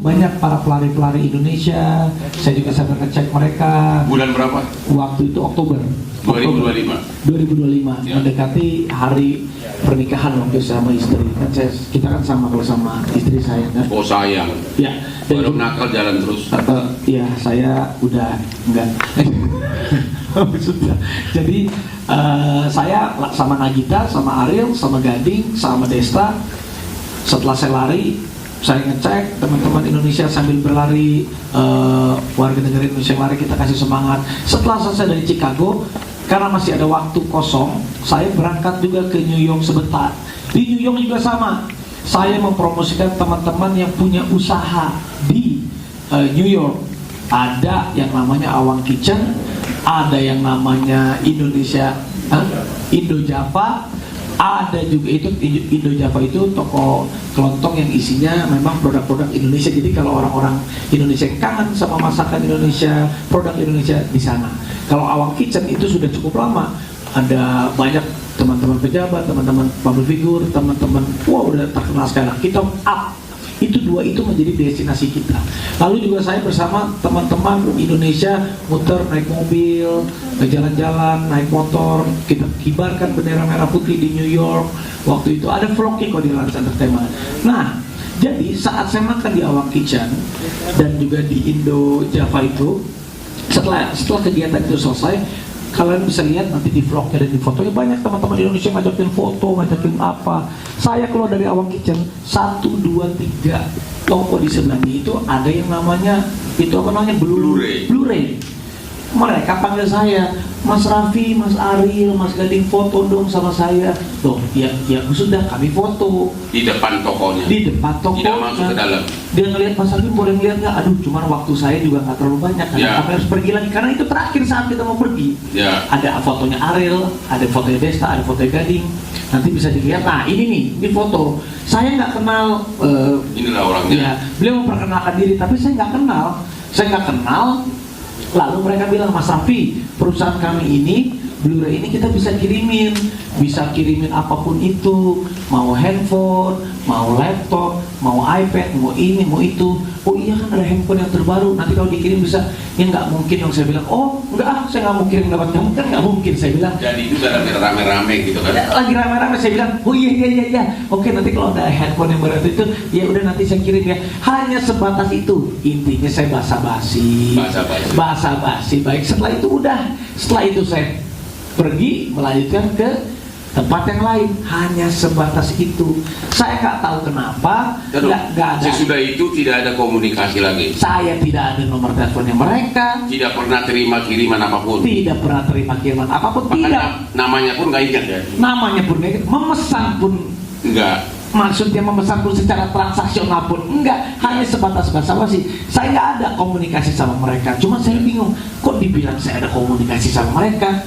banyak para pelari-pelari Indonesia. Saya juga sampai ngecek mereka. Bulan berapa? Waktu itu Oktober 2025 ya. Mendekati hari pernikahan waktu sama istri. Kan kita kan sama kalau sama istri saya kan. Oh sayang. Ya. Baru nakal jalan terus. Ya saya udah enggak. Sudah. Jadi saya sama Nagita, sama Ariel, sama Gading, sama Desta. Setelah saya lari, saya ngecek teman-teman Indonesia sambil berlari, warga negara Indonesia, mari kita kasih semangat. Setelah selesai dari Chicago, karena masih ada waktu kosong, saya berangkat juga ke New York sebentar. Di New York juga sama, saya mempromosikan teman-teman yang punya usaha di New York. Ada yang namanya Awang Kitchen, ada yang namanya Indonesia Indo Java, ada juga itu Indo Java itu toko kelontong yang isinya memang produk-produk Indonesia. Jadi kalau orang-orang Indonesia yang kangen sama masakan Indonesia, produk Indonesia di sana. Kalau Awang Kitchen itu sudah cukup lama, ada banyak teman-teman pejabat, teman-teman public figure, teman-teman udah terkenal sekarang. Kita up itu dua itu menjadi destinasi kita. Lalu juga saya bersama teman-teman Indonesia muter naik mobil, jalan-jalan, naik motor, kita kibarkan bendera merah putih di New York. Waktu itu ada vlognya kok di Lance Entertainment. Nah, jadi saat saya makan di Awang Kitchen dan juga di Indo Java itu, setelah kegiatan itu selesai, kalian bisa lihat nanti di vlognya dan di fotonya banyak teman-teman Indonesia ngajakin foto, ngajakin apa. Saya keluar dari Awang Kitchen, 1, 2, 3 toko di sebelahnya itu ada yang namanya itu apa namanya Blu-ray. Mereka panggil saya, Mas Raffi, Mas Ariel, Mas Gading, foto dong sama saya. Loh, ya sudah kami foto Di depan tokonya. di depan toko. Tidak masuk ke dalam. Dia ngelihat Mas Raffi, boleh ngeliat nggak? Aduh, cuman waktu saya juga nggak terlalu banyak. Kami harus pergi lagi karena itu terakhir saat kita mau pergi. Ya. Ada fotonya Ariel, ada fotonya Desta, ada fotonya Gading. Nanti bisa dilihat. Nah, ini foto. Saya nggak kenal. Inilah orangnya. Ya, beliau memperkenalkan diri, tapi saya nggak kenal. Lalu mereka bilang, Mas Raffi, perusahaan kami ini, Blu-ray ini kita bisa kirimin apapun itu, mau handphone, mau laptop, mau iPad, mau ini, mau itu. Oh iya kan ada handphone yang terbaru, nanti kalau dikirim bisa. Ya nggak mungkin dong, saya bilang. Oh enggak, saya nggak mau kirim lewat kamu, kan nggak mungkin, saya bilang. Jadi itu rame-rame gitu kan? Lagi rame-rame, saya bilang, oh iya. Oke, nanti kalau ada handphone yang baru itu, ya udah nanti saya kirim ya. Hanya sebatas itu. Intinya saya basa-basi. Baik, setelah itu saya pergi melanjutkan ke tempat yang lain. Hanya sebatas itu. Saya nggak tahu kenapa. Nggak ada. Sesudah itu tidak ada komunikasi lagi. Saya tidak ada nomor teleponnya mereka. Tidak pernah terima kiriman apapun. Tidak pernah terima kiriman apapun. Makanya tidak. Namanya pun nggak ingat ya. Namanya pun nggak ingat. Memesan pun Enggak. Maksudnya memesan pun secara transaksional pun enggak, hanya sebatas basa-basi. Saya nggak ada komunikasi sama mereka. Cuma saya bingung, kok dibilang saya ada komunikasi sama mereka?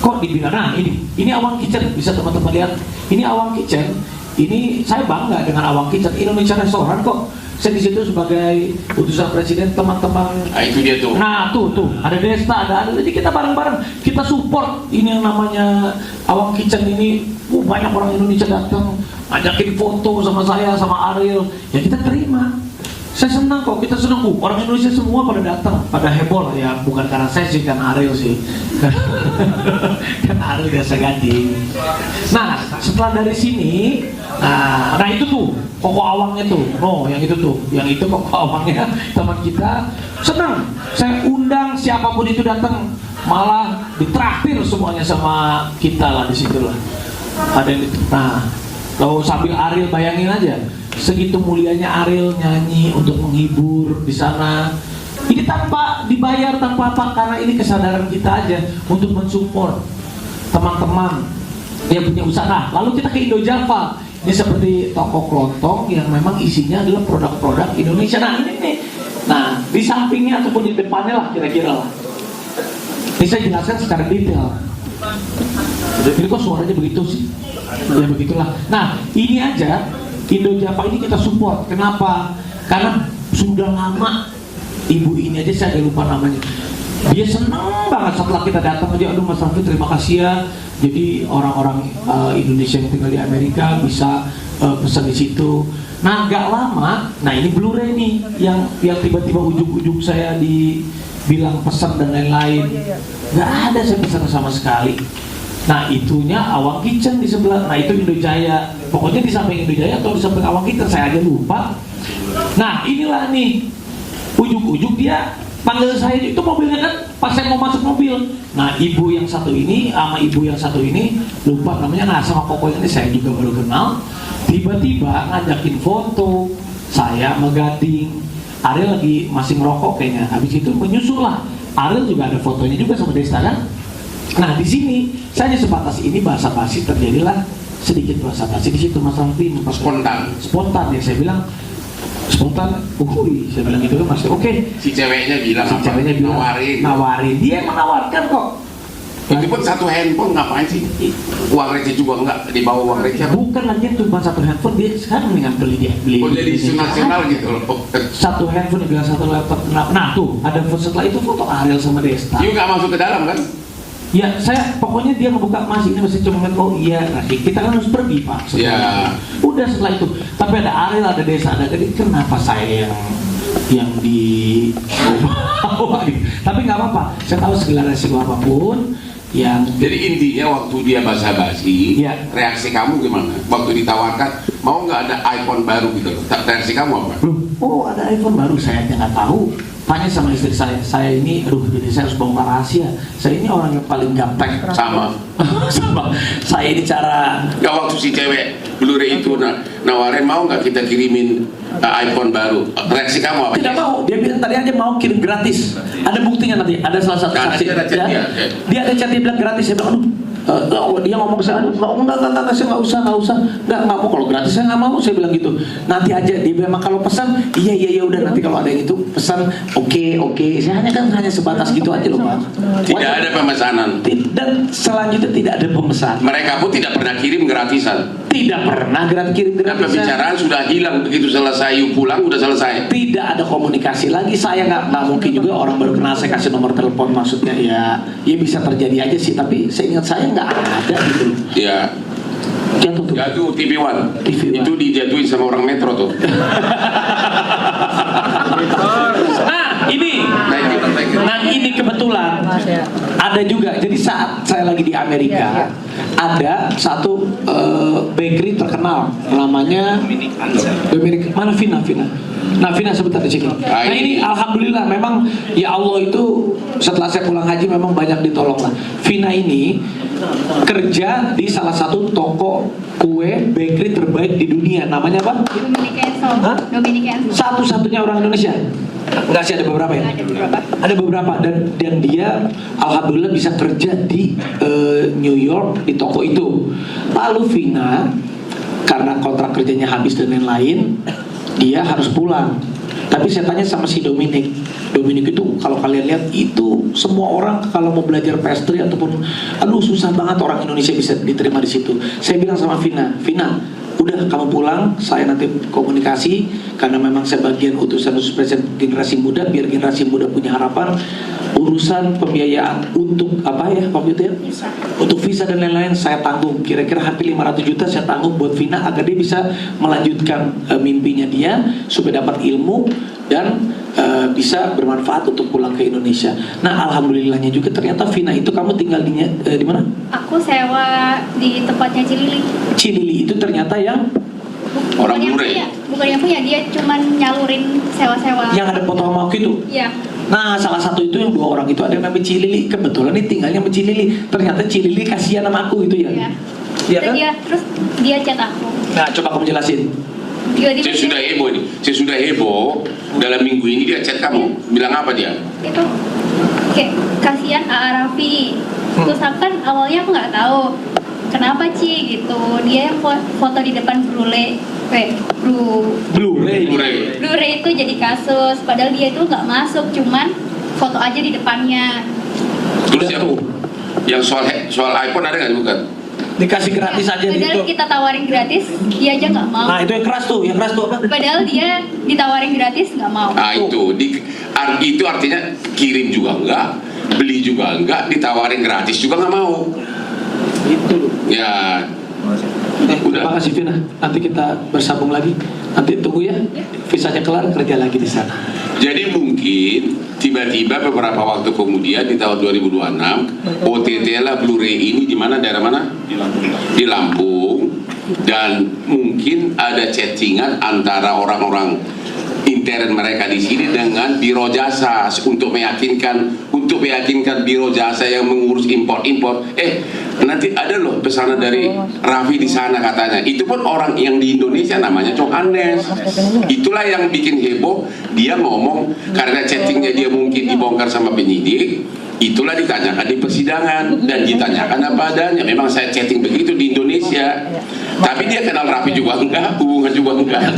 Kok dibilang, nah ini Awang Kitchen, bisa teman-teman lihat. Ini Awang Kitchen. Ini saya bangga dengan Awang Kitchen. Indonesia restoran kok. Saya di situ sebagai utusan presiden, teman-teman. Nah itu dia tuh. Nah tuh ada Desta, ada. Jadi kita bareng-bareng kita support ini yang namanya Awang Kitchen ini. Banyak orang Indonesia datang, ajakin foto sama saya, sama Ariel. Ya kita terima. Saya senang kok, kita senang. Orang Indonesia semua pada datang, pada heboh lah ya. Bukan karena saya sih, kan Ariel sih. Kan Ariel biasa Gading. Nah setelah dari sini, nah itu tuh koko awangnya tuh. Yang itu koko awangnya teman kita. Senang. Saya undang siapapun itu datang, malah ditraktir semuanya sama kita lah di situ lah. Ada yang kalau sambil Ariel bayangin aja, segitu mulianya Ariel nyanyi untuk menghibur di sana. Ini tanpa dibayar, tanpa apa, karena ini kesadaran kita aja untuk mensupport teman-teman yang punya usaha. Lalu kita ke Indo Java. Ini seperti toko kelontong yang memang isinya adalah produk-produk Indonesia. Nah ini nih. Nah di sampingnya ataupun di depannya lah kira-kira lah. Ini saya jelaskan secara detail. Jadi kok suaranya begitu sih? Ya begitulah. Nah ini aja Indo Java ini kita support. Kenapa? Karena sudah lama ibu ini aja saya lupa namanya. Dia senang banget setelah kita datang aja. Aduh Mas Raffi terima kasih ya. Jadi orang-orang Indonesia yang tinggal di Amerika bisa pesan di situ. Nah nggak lama, nah ini Blu-ray nih yang tiba-tiba ujung-ujung saya dibilang pesan dan lain-lain. Nggak ada saya pesan sama sekali. Nah itunya Awang Kitchen di sebelah, nah itu Indojaya. Pokoknya di samping Indojaya atau di samping Awang Kitchen, saya aja lupa. Nah inilah nih, ujung-ujung dia panggil saya, itu mobilnya kan pas saya mau masuk mobil. Nah ibu yang satu ini sama ibu yang satu ini, lupa namanya, nah sama Koko ini saya juga baru kenal. Tiba-tiba ngajakin foto, saya sama Gading. Ariel lagi masih ngerokok kayaknya, habis itu menyusul lah. Ariel juga ada fotonya juga sama Desta kan. Nah di sini saya sebatas ini bahasa basi, terjadilah sedikit bahasa basi di situ Mas Raffi. Spontan ya, saya bilang spontan, saya bilang gitu kan Mas. Oke. Si ceweknya bilang nawarin. Dia yang menawarkan kok. Itu pun satu handphone, ngapain sih? Uang receh juga enggak, dibawa uang receh. Bukan lagi cuma satu handphone, dia sekarang dengan beli. Oh jadi isu nasional gitu loh. Satu handphone dengan satu laptop. Nah tuh ada setelah itu foto Ariel sama Desta. You nggak masuk ke dalam kan? Ya saya pokoknya dia ngebuka, Mas ini masih cuma oh iya, nah, kita kan harus pergi Pak. Ya. Udah setelah itu, tapi ada Ariel, ada Desa, ada Gading, kenapa saya yang di bawah gitu. Tapi nggak apa-apa, saya tahu segala resiko apapun yang. Jadi intinya waktu dia basa-basi, ya. Reaksi kamu gimana? Waktu ditawarkan mau nggak ada iPhone baru gitu loh, reaksi kamu apa? Oh ada iPhone baru, saya nggak tahu. Tanya sama istri saya ini, aduh jadi saya harus bongkar rahasia. Saya ini orang yang paling gampang. Sama. Saya ini cara. Gak waktu si cewek Blu-ray itu nawarin mau nggak kita kirimin iPhone baru. Reaksi kamu apa? Tidak mau. Dia bilang tadi aja mau kirim gratis. Ada buktinya nanti. Ada salah satu saksi. Dia ada chat, dia bilang gratis. Saya bilang dia ngomong ke saya, enggak, saya nggak usah, nggak mau, kalau gratis saya nggak mau, saya bilang gitu. Nanti aja, dia bilang kalau pesan, iya udah, nanti kalau ada yang itu pesan, oke, saya hanya sebatas gitu aja loh Pak. Tidak ada pemesanan. Dan selanjutnya tidak ada pemesan. Mereka pun tidak pernah kirim gratisan. Tidak pernah kirim gratisan. Dan pembicaraan sudah hilang, begitu selesai pulang udah selesai. Tidak ada komunikasi lagi. Saya nggak mungkin juga orang baru kenal saya kasih nomor telepon, maksudnya ya bisa terjadi aja sih. Tapi seingat saya nggak ada gitu. Ya. Jatuh TV One. Itu dijatuhin sama orang Metro tuh. Nah ini kebetulan ada juga. Jadi saat saya lagi di Amerika, ada satu bakery terkenal namanya mana Vina. Nah Vina sebentar di sini. Nah ini alhamdulillah memang ya Allah itu setelah saya pulang haji memang banyak ditolong lah. Vina ini kerja di salah satu toko kue bakery terbaik di dunia, namanya apa? Dominic Enzo. Satu-satunya orang Indonesia. Enggak sih, ada beberapa ya? Ada beberapa dan dia alhamdulillah bisa kerja di New York di toko itu. Lalu Vina karena kontrak kerjanya habis dan lain-lain, dia harus pulang. Tapi saya tanya sama si Dominic itu kalau kalian lihat itu semua orang kalau mau belajar pastry ataupun susah banget orang Indonesia bisa diterima di situ. Saya bilang sama Vina, udah kamu pulang, saya nanti komunikasi karena memang saya bagian utusan presiden generasi muda, biar generasi muda punya harapan. Urusan pembiayaan untuk apa ya waktu itu ya? Untuk visa dan lain-lain saya tanggung. Kira-kira hampir 500 juta saya tanggung buat Vina agar dia bisa melanjutkan mimpinya dia supaya dapat ilmu dan bisa bermanfaat untuk pulang ke Indonesia. Nah alhamdulillahnya juga ternyata Vina itu kamu tinggal di mana? Aku sewa di tempatnya Cilili itu ternyata yang orang Blu-ray. Bukan yang punya, dia cuman nyalurin sewa-sewa. Yang ada foto sama aku itu? Iya. Nah salah satu itu yang 2 orang itu ada yang namanya Cilili. Kebetulan nih tinggalnya sama Cilili. Ternyata Cilili kasihan sama aku gitu ya. Iya kan? Terus dia chat aku. Nah coba kamu jelasin. Saya sudah heboh ini. Saya sudah heboh dalam minggu ini dia chat kamu. Bilang apa dia? Itu kayak kasihan Arafi. Terus kan awalnya aku nggak tahu kenapa Ci gitu. Dia yang foto di depan Blu-ray itu jadi kasus. Padahal dia itu nggak masuk, cuman foto aja di depannya. Terus yang soal iPhone ada nggak bukan? Dikasih gratis aja gitu. Padahal kita tawarin gratis, dia aja nggak mau. Nah itu yang keras tuh apa? Padahal dia ditawarin gratis nggak mau. Nah itu artinya kirim juga enggak, beli juga enggak, ditawarin gratis juga nggak mau. Itu. Ya. Terima kasih Vina. Nanti kita bersambung lagi. Nanti tunggu ya. Visanya kelar, kerja lagi di sana. Jadi mungkin tiba-tiba beberapa waktu kemudian di tahun 2026 OTT lah Blu-ray ini di mana, daerah mana? Di Lampung. Dan mungkin ada chattingan antara orang-orang intern mereka di sini dengan biro jasa untuk meyakinkan biro jasa yang mengurus impor. Nanti ada loh pesanan dari Raffi di sana katanya. Itu pun orang yang di Indonesia namanya Cok Andes. Itulah yang bikin heboh. Dia ngomong karena chattingnya dia mungkin dibongkar sama penyidik. Itulah ditanyakan di persidangan dan ditanyakan apa adanya. Memang saya chatting begitu di Indonesia. Tapi dia kenal Raffi juga enggak, hubungan juga enggak.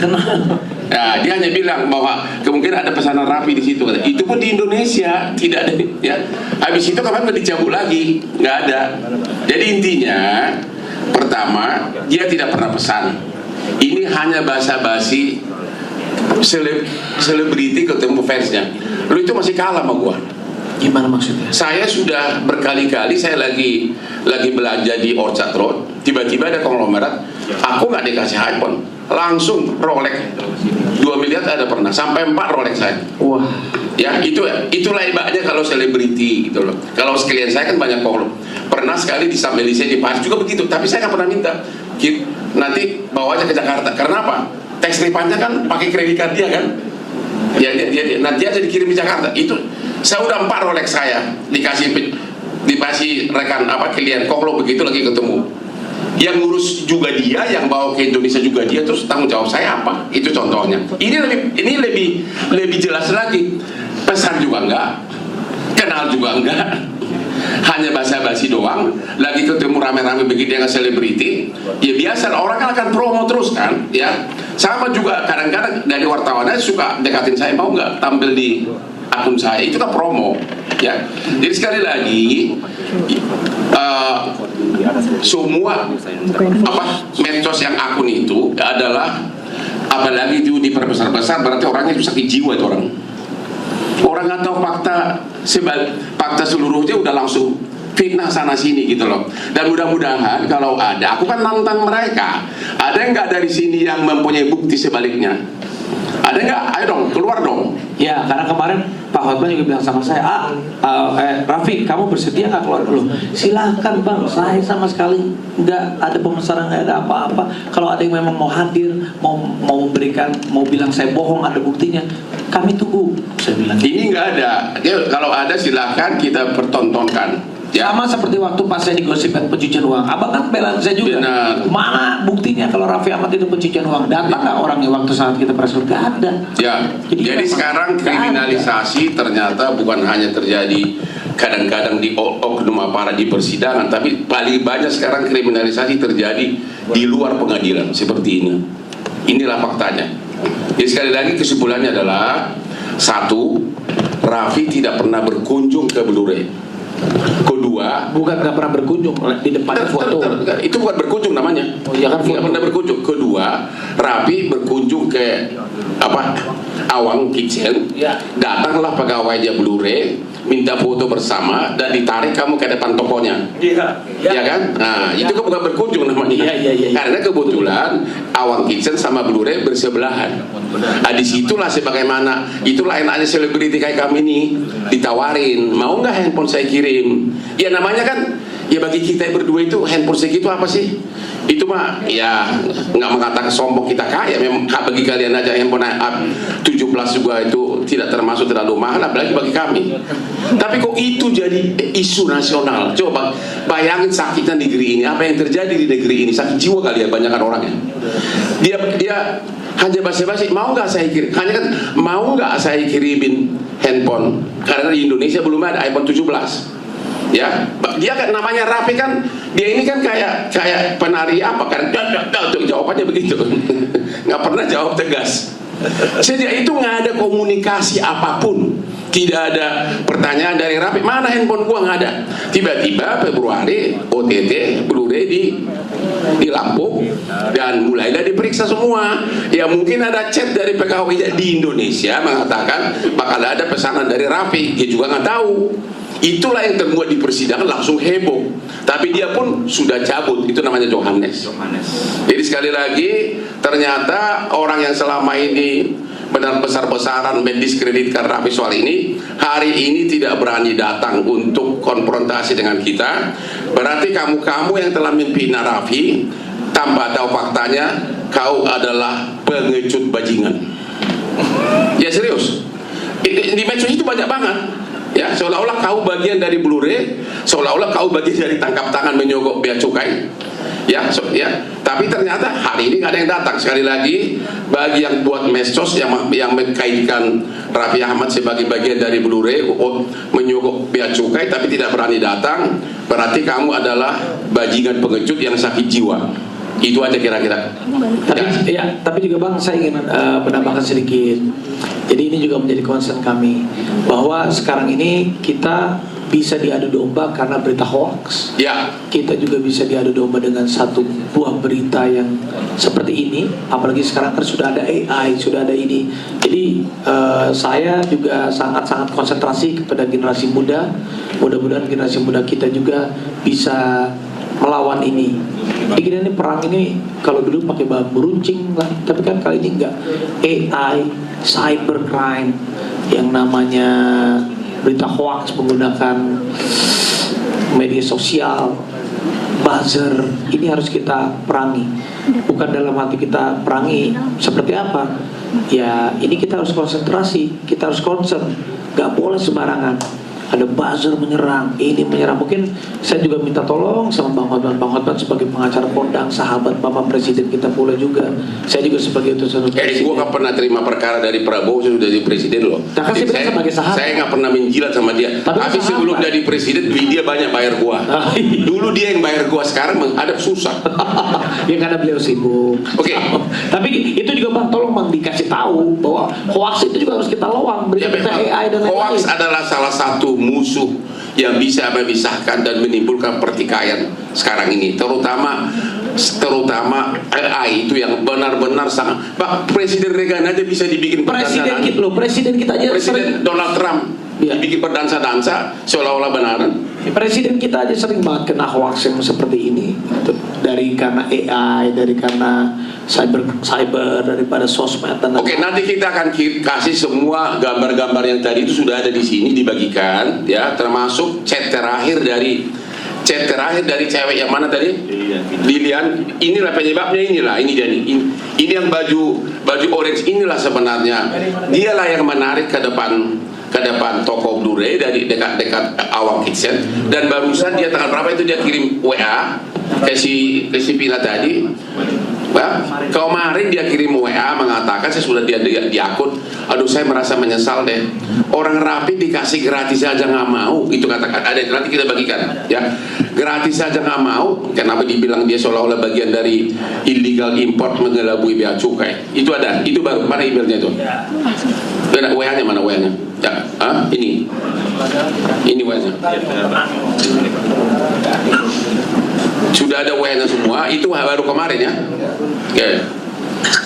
Nah, dia hanya bilang bahwa kemungkinan ada pesanan Raffi di situ. Itu pun di Indonesia tidak ada. Ya, habis itu kapan dicabut lagi? Nggak ada. Jadi intinya, pertama dia tidak pernah pesan. Ini hanya basa-basi selebriti ketemu fansnya. Lu itu masih kalah sama gua. Gimana maksudnya? Saya sudah berkali-kali saya lagi belanja di Orchard Road, tiba-tiba ada konglomerat, aku nggak dikasih iPhone, langsung Rolex 2 miliar ada pernah, sampai 4 Rolex saya. Wah. Ya itulah ibaratnya kalau selebriti gitu loh. Kalau klien saya kan banyak konglomerat. Pernah sekali di Sambelisnya di Paris juga begitu, tapi saya nggak pernah minta. Nanti bawa aja ke Jakarta. Karena apa? Tax refundnya kan pakai kredit card dia kan. Ya, nanti aja dikirim di Jakarta. Itu saya udah 4 Rolex saya dikasih rekan klien konglo begitu lagi ketemu. Yang ngurus juga dia, yang bawa ke Indonesia juga dia, terus tanggung jawab saya apa? Itu contohnya. Ini lebih jelas lagi. Pesan juga enggak, kenal juga enggak. Hanya basa-basi doang. Lagi ketemu rame-rame begitu yang selebriti. Ya biasa orang kan akan promo terus kan, ya. Sama juga kadang-kadang dari wartawannya suka dekatin saya, mau nggak tampil di akun saya, itu kan promo, ya. Jadi sekali lagi semua medsos yang akun itu adalah, apalagi itu diperbesar-besar, berarti orangnya itu sakit jiwa itu orang nggak tahu fakta seluruhnya udah langsung fitnah sana sini gitu loh. Dan mudah-mudahan kalau ada, aku kan nantang mereka, ada nggak dari sini yang mempunyai bukti sebaliknya? Ada nggak? Ayo dong, keluar dong. Ya, karena kemarin Pak Hotman juga bilang sama saya, Raffi, kamu bersedia nggak keluar dulu? Silahkan Bang, saya sama sekali nggak ada pemesanan, nggak ada apa-apa. Kalau ada yang memang mau hadir, mau memberikan, mau bilang saya bohong, ada buktinya, kami tunggu. Saya bilang. Ini nggak ada. Kalau ada silahkan kita pertontonkan. Ya. Sama seperti waktu pas saya digosipkan pencucian uang, abang kan belaan saya juga. Benar. Mana buktinya kalau Raffi Ahmad itu pencucian uang? Datang nggak orangnya waktu saat kita press? Nggak ada. Ya. Jadi sekarang kriminalisasi ternyata bukan hanya terjadi kadang-kadang di oknum aparat di persidangan, tapi paling banyak sekarang kriminalisasi terjadi di luar pengadilan seperti ini. Inilah faktanya. Jadi sekali lagi kesimpulannya adalah, satu, Raffi tidak pernah berkunjung ke Blu-ray. Kedua, bukan nggak pernah berkunjung di depan foto. Itu bukan berkunjung namanya. Oh iya kan, tidak pernah berkunjung. Kedua, Raffi berkunjung ke Awang Kitchen. Ya. Datanglah pegawainya Blu-ray, minta foto bersama dan ditarik kamu ke depan tokonya. Iya. Ya kan? Nah, itu kan bukan berkunjung namanya. Iya. Karena kebetulan Awang Kitchen sama Blu-ray bersebelahan. Nah, disitulah sebagaimana itulah enaknya selebriti kayak kami ini ditawarin, mau nggak handphone saya kirim? Ya namanya kan, ya bagi kita berdua itu handphone segitu apa sih? Itu mah ya nggak mengatakan sombong kita kaya. Memang bagi kalian aja handphone 17 juga itu tidak termasuk terlalu mahal, apalagi bagi kami. Tapi kok itu jadi isu nasional? Coba bayangin sakitnya negeri ini, apa yang terjadi di negeri ini, sakit jiwa kali ya banyak orangnya. Dia hanya basa-basi, mau nggak saya kirim? Hanya kan, mau nggak saya kirimin handphone? Karena di Indonesia belum ada iPhone 17. Ya, dia kan namanya Raffi kan, dia ini kan kayak penari apa kan? Jawabannya begitu, nggak pernah jawab tegas. Sejak itu nggak ada komunikasi apapun, tidak ada pertanyaan dari Raffi, mana handphone gua, nggak ada. Tiba-tiba Februari OTT Blu-ray di Lampung dan mulailah diperiksa semua. Ya mungkin ada chat dari pegawai di Indonesia mengatakan bakal ada pesanan dari Raffi, dia juga nggak tahu. Itulah yang terbuat di persidangan, langsung heboh. Tapi dia pun sudah cabut, itu namanya Johannes. Jadi sekali lagi, ternyata orang yang selama ini benar besar-besaran mendiskreditkan Raffi soal ini, hari ini tidak berani datang untuk konfrontasi dengan kita. Berarti kamu yang telah menghina Raffi, tanpa tahu faktanya, kau adalah pengecut bajingan. Ya serius, di medsos itu banyak banget. Ya, seolah-olah kau bagian dari Blu-ray, seolah-olah kau bagian dari tangkap tangan menyogok bea cukai. Ya, tapi ternyata hari ini nggak ada yang datang. Sekali lagi, bagi yang buat medsos yang mengkaitkan Raffi Ahmad sebagai bagian dari Blu-ray menyogok bea cukai tapi tidak berani datang, berarti kamu adalah bajingan pengecut yang sakit jiwa. Itu aja kira-kira. Tapi juga Bang, saya ingin menambahkan sedikit. Jadi ini juga menjadi concern kami, bahwa sekarang ini kita bisa diadu domba karena berita hoax. Ya. Kita juga bisa diadu domba dengan satu buah berita yang seperti ini. Apalagi sekarang kan sudah ada AI, sudah ada ini. Jadi saya juga sangat-sangat konsentrasi kepada generasi muda. Mudah-mudahan generasi muda kita juga bisa melawan ini. Jadi ini perang ini kalau dulu pakai bambu runcing lah, tapi kan kali ini enggak. AI, cybercrime, yang namanya berita hoax menggunakan media sosial, buzzer, ini harus kita perangi. Bukan dalam hati kita perangi seperti apa? Ya ini kita harus konsentrasi, kita harus concern, gak boleh sembarangan. Ada buzzer menyerang, ini menyerang. Mungkin saya juga minta tolong sama Bang Hotman sebagai pengacara kondang, sahabat Bapak Presiden kita pula juga. Saya juga sebagai utusan Presiden. Gue gak pernah terima perkara dari Prabowo sudah jadi presiden loh. Nah, kan saya sebagai sahabat. Saya gak pernah menjilat sama dia. Tapi sebelum jadi presiden, dia banyak bayar gua. Dulu dia yang bayar gua, sekarang menghadap susah. Ya karena beliau sibuk. Oke. Tapi itu juga Bang, tolong Bang dikasih tahu bahwa hoax itu juga harus kita lawan. Berita AI dan lain-lain. Hoax adalah salah satu musuh yang bisa memisahkan dan menimbulkan pertikaian sekarang ini, terutama AI itu yang benar-benar sangat. Pak Presiden Reagan aja bisa dibikin presiden kita aja, Presiden Donald Trump dibikin berdansa-dansa seolah-olah benaran. Presiden kita aja sering banget kena hoax yang seperti ini, gitu. Dari karena AI, dari karena cyber, daripada sosmed dan Oke, nanti kita akan kasih semua gambar-gambar yang tadi itu sudah ada di sini dibagikan, ya, termasuk chat terakhir dari cewek yang mana tadi? Lilian. Inilah penyebabnya, ini dia nih. Ini yang baju orange inilah sebenarnya. Dialah yang menarik ke depan toko Blu-ray dari dekat Awang Kitchen, dan barusan dia tanggal berapa itu dia kirim WA ke si Pina tadi. Kemarin dia kirim WA mengatakan, saya sudah di akun, aduh saya merasa menyesal deh, orang Raffi dikasih gratis aja nggak mau, itu katakan. Ada nanti kita bagikan, ya, gratis aja nggak mau. Kenapa dibilang dia seolah-olah bagian dari illegal import mengelabui bea cukai? Itu ada, itu baru. Mana emailnya itu? Ada WA-nya, mana WA-nya? Ya, ini WA-nya. Sudah ada WA-nya semua, itu baru kemarin ya.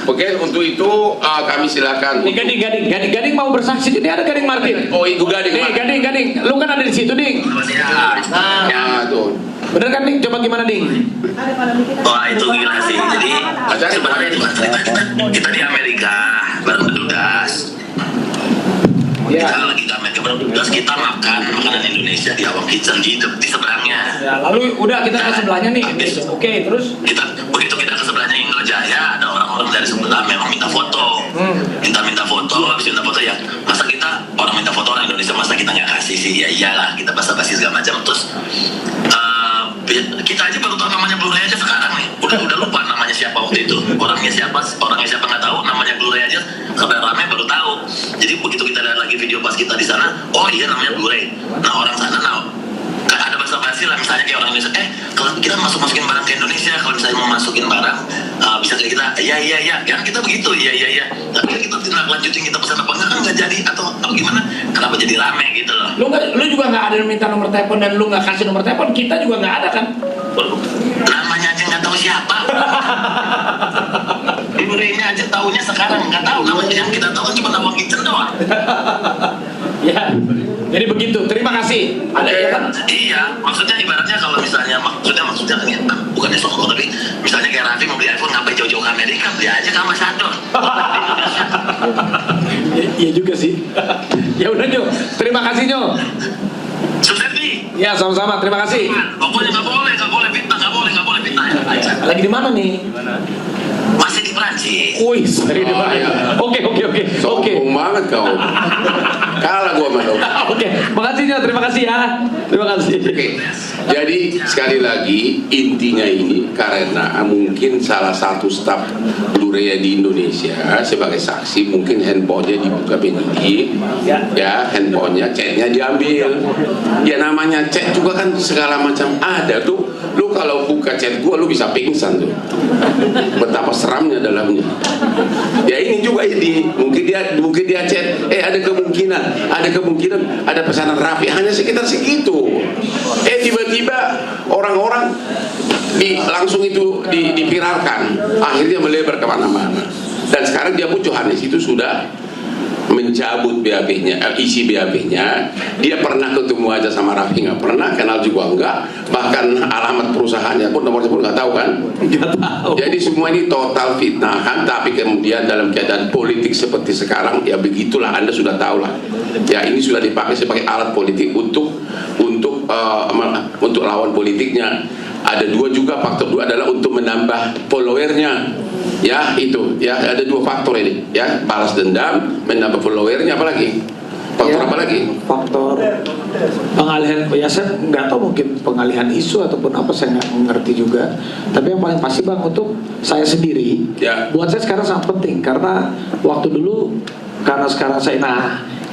Oke, untuk itu kami silakan. Ini Gading mau bersaksi. Ini ada Gading Martin. Oh, Ibu Gading. Nih, Gading, lu kan ada di situ, Ding. Ya, tuh. Bener kan, Ding? Coba gimana, Ding? Wah, itu gila sih. Jadi sebenarnya kita di Amerika bareng petugas. Kita lagi ke Amerika bareng petugas, kita makan makanan Indonesia di Awang Kitchen di seberangnya. Ya, lalu udah kita ke sebelahnya nih. Oke, terus Begitu kita ke sebelahnya Indo Jaya, ada orang-orang dari sebelah memang minta foto. Minta foto, habis minta foto ya. Masa kita orang minta foto orang Indonesia, masa kita nggak kasih sih? Ya iyalah, kita basa-basi segala macam. Terus kita aja baru tahu namanya Blu-ray aja sekarang nih. Udah lupa namanya siapa waktu itu. Orangnya siapa nggak tahu, namanya Blu-ray aja sampai rame baru tahu. Jadi begitu kita lihat lagi video pas kita di sana, oh iya namanya Blu-ray. Nah orang sana kan ada basa-basi lah, misalnya kayak orang Indonesia, kalau kita masukin barang ke Indonesia, kalau misalnya mau masukin barang, bisa kayak kita, iya, kan kita begitu, iya. Tapi kita tindak lanjutin kita pesan apa enggak kan nggak jadi atau gimana? Kenapa jadi rame gitu loh? lu juga nggak ada minta nomor telepon dan lu nggak kasih nomor telepon, kita juga nggak ada kan? Namanya aja nggak tahu siapa. Blu-ray-nya aja tahunya sekarang nggak tahu namanya, yang kita tahu kan cuma Awang Kitchen doang. Ya, jadi begitu. Terima kasih. kasih. Ada ya kan? Iya, maksudnya ibaratnya kalau misalnya maksudnya kan ya, bukannya sokok, tapi misalnya kayak Raffi mau beli iPhone, ngapain jauh-jauh ke Amerika, beli aja ke ambasador. Iya juga sih. Ya udah Nyo, terima kasih Nyo. Sukses nih. Ya sama-sama, terima kasih. Pokoknya nggak boleh fitnah, nggak boleh fitnah. Lagi di mana nih? Masih di Prancis. Wih, sorry di mana? iya. Oke. Sombong banget kau. Kalah gua sama kau. Oke, makasih Nyo, terima kasih ya. Terima kasih. Oke. Jadi sekali lagi intinya ini karena mungkin salah satu staf Blu-ray di Indonesia sebagai saksi, mungkin handphonenya dibuka penyidik, ya handphonenya, chatnya diambil. Ya namanya chat juga kan segala macam ada tuh. Lu kalau buka chat gua lu bisa pingsan tuh. Betapa seramnya dalamnya. Ya ini juga ini mungkin dia chat, ada kemungkinan ada pesanan Raffi, hanya sekitar segitu. Tiba-tiba orang-orang langsung itu diviralkan, akhirnya melebar kemana-mana. Dan sekarang dia pun Johannes itu sudah mencabut BAP-nya, isi BAP-nya. Dia pernah ketemu aja sama Raffi, nggak pernah, kenal juga enggak, bahkan alamat perusahaannya pun, nomornya pun nggak tahu kan. Nggak tahu. Jadi semua ini total fitnahan, tapi kemudian dalam keadaan politik seperti sekarang, ya begitulah, Anda sudah tahu lah. Ya ini sudah dipakai sebagai alat politik untuk lawan politiknya. Ada faktor dua adalah untuk menambah followernya. Ya itu, ya ada dua faktor ini, ya balas dendam, menambah followernya, apalagi faktor Ya, apa lagi? faktor pengalihan, ya saya nggak tahu, mungkin pengalihan isu ataupun apa, saya nggak mengerti juga. Tapi yang paling pasti Bang, untuk saya sendiri, Ya. buat saya sekarang sangat penting, karena waktu dulu, karena sekarang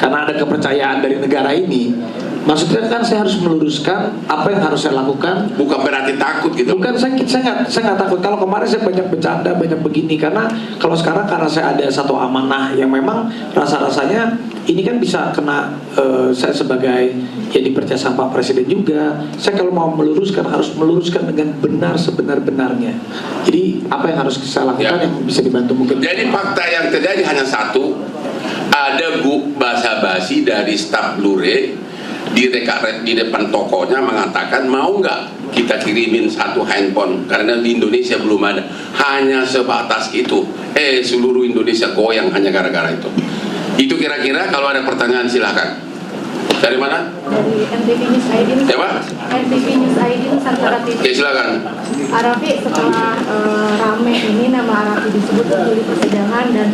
karena ada kepercayaan dari negara ini, maksudnya kan saya harus meluruskan apa yang harus saya lakukan. Bukan berarti takut gitu. Bukan, saya nggak takut. Kalau kemarin saya banyak bercanda, banyak begini, karena kalau sekarang karena saya ada satu amanah yang memang rasa-rasanya ini kan bisa kena, saya sebagai yang dipercaya sama Pak Presiden juga. Saya kalau mau meluruskan harus meluruskan dengan benar sebenar-benarnya. Jadi apa yang harus saya lakukan yang bisa dibantu mungkin. Jadi fakta yang terjadi hanya satu, ada basa-basi dari staf Blu-ray di depan tokonya mengatakan, mau nggak kita kirimin satu handphone, karena di Indonesia belum ada. Hanya sebatas itu. Seluruh Indonesia goyang hanya gara-gara itu. Itu kira-kira, kalau ada pertanyaan silakan. Dari mana? Dari NTV News ID. Siapa? NTV News ID Nusantara TV. Oke, silakan. Arafi, setelah rame ini nama Arafi disebut di persidangan dan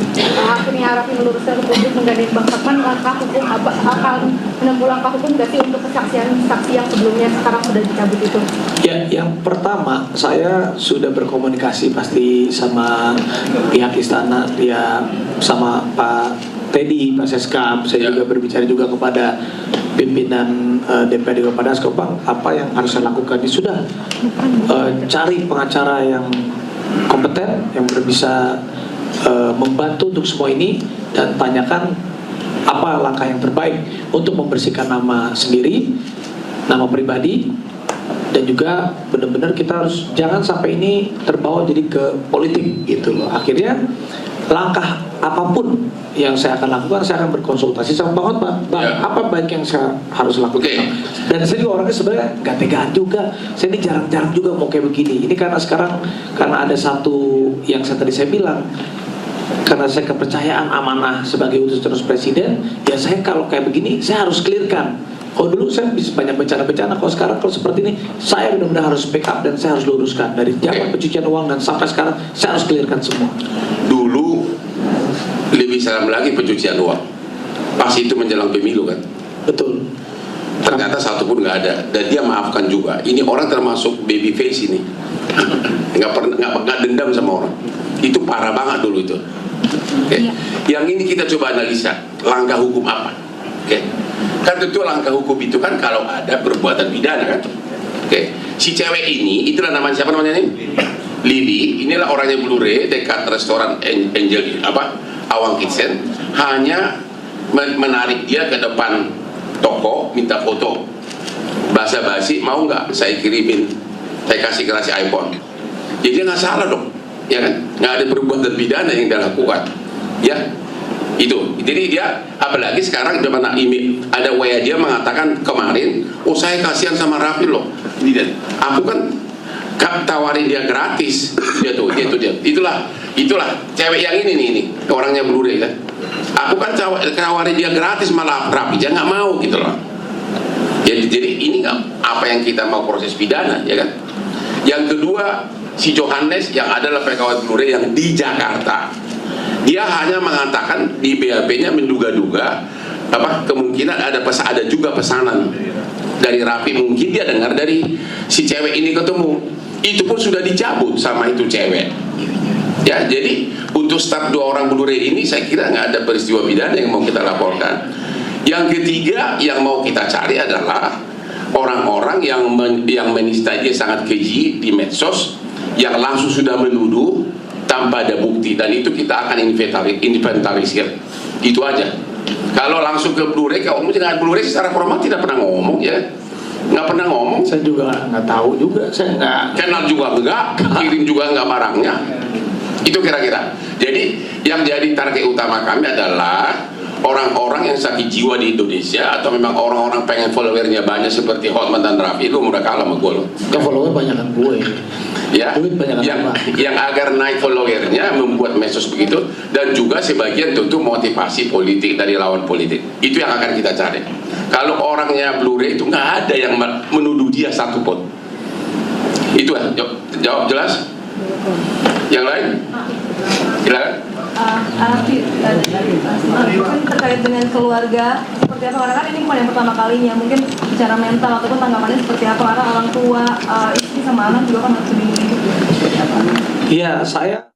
akhirnya Arafi meluruskan ke publik menggandeng Bang Hotman, langkah hukum akan menempuh langkah hukum nggak sih untuk kesaksian saksi yang sebelumnya sekarang sudah dicabut itu? Ya, yang pertama saya sudah berkomunikasi pasti sama pihak istana, ya sama Pak Teddy, Pak Seskap. Saya juga berbicara juga kepada pimpinan DPRD Kabupaten Skopang, apa yang harus saya lakukan. Ini sudah cari pengacara yang kompeten, yang bisa membantu untuk semua ini, dan tanyakan apa langkah yang terbaik untuk membersihkan nama sendiri, nama pribadi, dan juga benar-benar kita harus jangan sampai ini terbawa jadi ke politik gitu loh. Akhirnya langkah apapun yang saya akan lakukan, saya akan berkonsultasi sama Bang Hotman. Bang, apa baik yang saya harus lakukan? Dan saya juga orangnya sebenarnya nggak tegaan juga. Saya ini jarang-jarang juga mau kayak begini. Ini karena sekarang karena ada satu yang tadi saya bilang, karena saya kepercayaan amanah sebagai utusan terus presiden, ya saya kalau kayak begini saya harus clearkan. Kalau dulu saya bisa banyak bencana-bencana, kalau sekarang kalau seperti ini saya benar-benar harus backup dan saya harus luruskan dari zaman pencucian uang dan sampai sekarang saya harus clearkan semua. Dulu lebih seram lagi pencucian uang, pas itu menjelang pemilu kan. Betul. Ternyata satu pun nggak ada, dan dia maafkan juga. Ini orang termasuk baby face ini, nggak dendam sama orang. Itu parah banget dulu itu. Okay. Yang ini kita coba analisa langkah hukum apa. Kan tentu langkah hukum itu kan kalau ada perbuatan pidana kan. Si cewek ini, itulah namanya, siapa namanya ini? Lili. Inilah orangnya Blu-ray dekat restoran Angel Awang Kitchen. Hanya menarik dia ke depan toko, minta foto. Basa-basi, mau nggak saya kirimin, saya kasih iPhone. Jadi dia nggak salah dong, ya kan? Nggak ada perbuatan pidana yang dia lakukan, ya. Itu Jadi dia, apalagi sekarang di mana ada WA dia mengatakan kemarin, oh saya kasihan sama Raffi loh. Aku kan tawarin dia gratis. Itulah cewek yang ini orangnya Blu-ray kan. Aku kan tawarin dia gratis, malah Raffi dia nggak mau gitu loh. Jadi ini nggak apa yang kita mau proses pidana, ya kan? Yang kedua, si Johannes yang adalah pegawai Blu-ray yang di Jakarta, dia hanya mengatakan di BAP-nya menduga-duga kemungkinan ada juga pesanan dari Raffi, mungkin dia dengar dari si cewek ini ketemu, itu pun sudah dicabut sama itu cewek. Ya, jadi untuk start 2 orang Blu-ray ini saya kira nggak ada peristiwa pidana yang mau kita laporkan. Yang ketiga yang mau kita cari adalah orang-orang yang menista dia sangat keji di medsos, yang langsung sudah menuduh tanpa ada bukti, dan itu kita akan inventarisir. Itu aja. Kalau langsung ke Blu-ray, kalau dengan Blu-ray secara formal tidak pernah ngomong, ya nggak pernah ngomong. Saya juga nggak tahu juga, saya nggak kenal juga enggak, kirim juga enggak barangnya. Itu kira-kira. Jadi yang jadi target utama kami adalah orang-orang yang sakit jiwa di Indonesia, atau memang orang-orang pengen followernya banyak seperti Hotman dan Raffi. Itu udah kalah sama gue loh. ke follower banyak kan gue. Ya, Duit banyak yang agar naik followernya membuat medsos begitu, dan juga sebagian tentu motivasi politik dari lawan politik. Itu yang akan kita cari. Kalau orangnya Blu-ray itu nggak ada yang menuduh dia satu pun. Itu ya, jawab jelas. Yang lain? Silakan. Arafi, mungkin terkait dengan keluarga seperti apa, karena kan ini bukan yang pertama kalinya, mungkin secara mental ataupun tanggapannya seperti apa, karena orang tua, istri sama anak juga kan harus dilindungi. Iya, saya